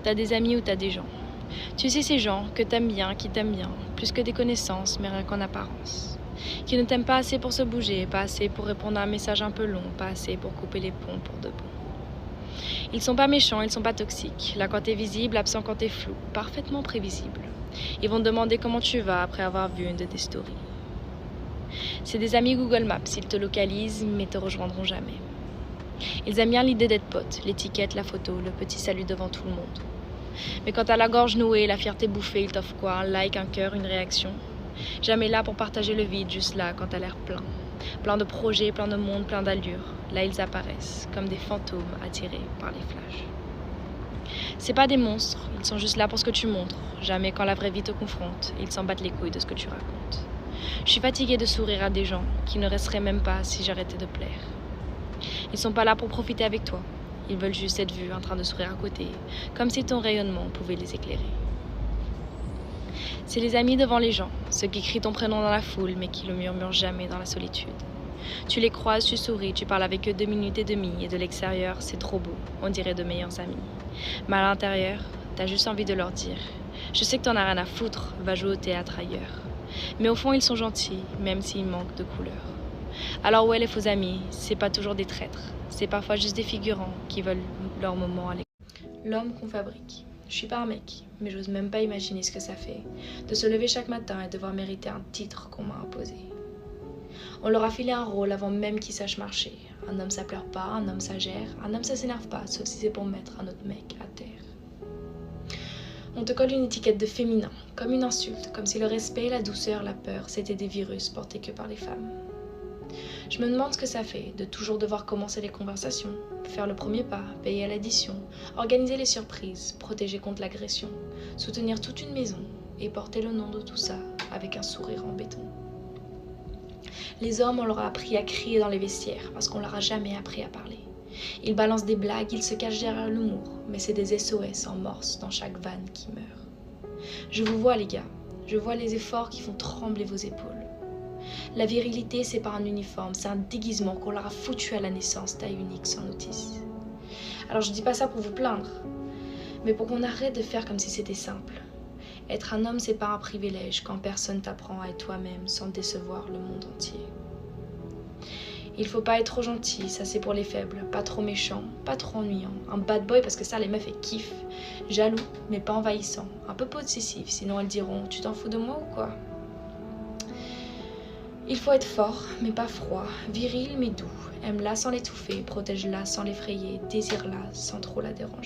T'as des amis ou t'as des gens. Tu sais ces gens que t'aimes bien, qui t'aiment bien, plus que des connaissances, mais rien qu'en apparence. Qui ne t'aiment pas assez pour se bouger, pas assez pour répondre à un message un peu long, pas assez pour couper les ponts pour de bon. Ils sont pas méchants, ils sont pas toxiques. Là quand t'es visible, absent quand t'es flou, parfaitement prévisible. Ils vont te demander comment tu vas après avoir vu une de tes stories. C'est des amis Google Maps, ils te localisent, mais te rejoindront jamais. Ils aiment bien l'idée d'être potes, l'étiquette, la photo, le petit salut devant tout le monde. Mais quand t'as la gorge nouée, la fierté bouffée, ils t'offrent quoi? Un like, un cœur, une réaction? Jamais là pour partager le vide, juste là quand t'as l'air plein. Plein de projets, plein de monde, plein d'allures. Là ils apparaissent, comme des fantômes attirés par les flashs. C'est pas des monstres, ils sont juste là pour ce que tu montres. Jamais quand la vraie vie te confronte, ils s'en battent les couilles de ce que tu racontes. Je suis fatiguée de sourire à des gens qui ne resteraient même pas si j'arrêtais de plaire. Ils sont pas là pour profiter avec toi. Ils veulent juste être vus en train de sourire à côté, comme si ton rayonnement pouvait les éclairer. C'est les amis devant les gens, ceux qui crient ton prénom dans la foule mais qui le murmurent jamais dans la solitude. Tu les croises, tu souris, tu parles avec eux 2 minutes et demie et de l'extérieur, c'est trop beau, on dirait de meilleurs amis. Mais à l'intérieur, t'as juste envie de leur dire « Je sais que t'en as rien à foutre, va jouer au théâtre ailleurs. » Mais au fond, ils sont gentils, même s'ils manquent de couleur. Alors ouais, les faux amis, c'est pas toujours des traîtres, c'est parfois juste des figurants qui veulent leur moment à l'écran. L'homme qu'on fabrique. Je suis pas un mec, mais j'ose même pas imaginer ce que ça fait de se lever chaque matin et devoir mériter un titre qu'on m'a imposé. On leur a filé un rôle avant même qu'ils sachent marcher. Un homme ça pleure pas, un homme ça gère, un homme ça s'énerve pas, sauf si c'est pour mettre un autre mec à terre. On te colle une étiquette de féminin, comme une insulte, comme si le respect, la douceur, la peur, c'était des virus portés que par les femmes. Je me demande ce que ça fait de toujours devoir commencer les conversations, faire le premier pas, payer à l'addition, organiser les surprises, protéger contre l'agression, soutenir toute une maison et porter le nom de tout ça avec un sourire en béton. Les hommes, on leur a appris à crier dans les vestiaires parce qu'on leur a jamais appris à parler. Ils balancent des blagues, ils se cachent derrière l'humour, mais c'est des SOS en morse dans chaque vanne qui meurt. Je vous vois les gars, je vois les efforts qui font trembler vos épaules. La virilité, c'est pas un uniforme, c'est un déguisement qu'on leur a foutu à la naissance, taille unique sans notice. Alors je dis pas ça pour vous plaindre, mais pour qu'on arrête de faire comme si c'était simple. Être un homme, c'est pas un privilège quand personne t'apprend à être toi-même sans décevoir le monde entier. Il faut pas être trop gentil, ça c'est pour les faibles, pas trop méchant, pas trop ennuyant. Un bad boy parce que ça les meufs elles kiffent. Jaloux, mais pas envahissant. Un peu possessif, sinon elles diront « Tu t'en fous de moi ou quoi ?» Il faut être fort, mais pas froid, viril, mais doux. Aime-la sans l'étouffer, protège-la sans l'effrayer, désire-la sans trop la déranger.